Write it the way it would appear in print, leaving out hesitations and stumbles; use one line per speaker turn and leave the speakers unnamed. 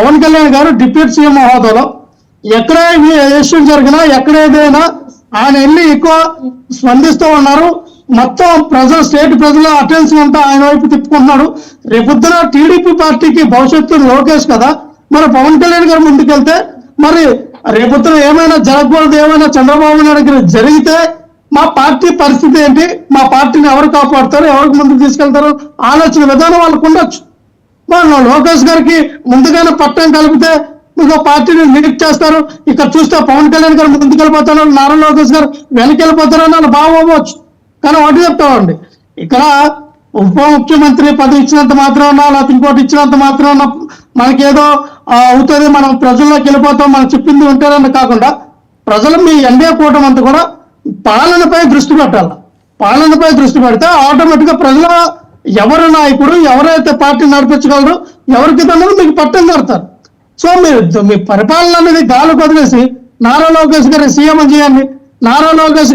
పవన్ కళ్యాణ్ గారు deputy CM హోదాలో ఎక్కడ ఇష్యూ జరిగినా ఎక్కడ ఏదైనా ఆయన వెళ్ళి ఎక్కువ స్పందిస్తూ ఉన్నారు. మొత్తం ప్రజలు స్టేట్ ప్రజల అటెన్షన్ అంతా ఆయన వైపు తిప్పుకుంటున్నాడు. రేపొద్దున టీడీపీ పార్టీకి భవిష్యత్తు లోకేష్ కదా, మరి పవన్ కళ్యాణ్ గారు ముందుకెళ్తే మరి రేపొద్దున ఏమైనా జరగకూడదు, ఏమైనా చంద్రబాబు నాయుడు గారు జరిగితే మా పార్టీ పరిస్థితి ఏంటి, మా పార్టీని ఎవరు కాపాడుతారు, ఎవరికి ముందుకు తీసుకెళ్తారు ఆలోచన విధానం వాళ్ళకు ఉండొచ్చు. లోకేష్ గారికి ముందుగానే పట్టం కలిపితే మీకు పార్టీని లీడ్ చేస్తారు. ఇక్కడ చూస్తే పవన్ కళ్యాణ్ గారు ముందుకెళ్ళిపోతారు, నారా లోకేష్ గారు వెనకెళ్ళిపోతారు అని వాళ్ళు బాగోవచ్చు. కానీ ఒకటి చెప్తామండి, ఇక్కడ ఉప ముఖ్యమంత్రి పదవి ఇచ్చినంత మాత్రం లేకపోతే ఇంకోటి ఇచ్చినంత మాత్రం మనకేదో అవుతుంది, మనం ప్రజల్లోకి వెళ్ళిపోతాం, మనం చెప్పింది ఉంటారని కాకుండా ప్రజలు మీ ఎన్డీఏ కూటమి అంతా కూడా పాలనపై దృష్టి పెట్టాలి. పాలనపై దృష్టి పెడితే ఆటోమేటిక్గా ప్రజల ఎవరు నాయకుడు, ఎవరైతే పార్టీ నడిపించగలరు, ఎవరికి తనదు మీకు పట్టం కడతారు. సో మీరు మీ పరిపాలన అనేది గాలి వదిలేసి నారా లోకేష్ గారి సీఎం చేయండి. నారా లోకేష్ గారు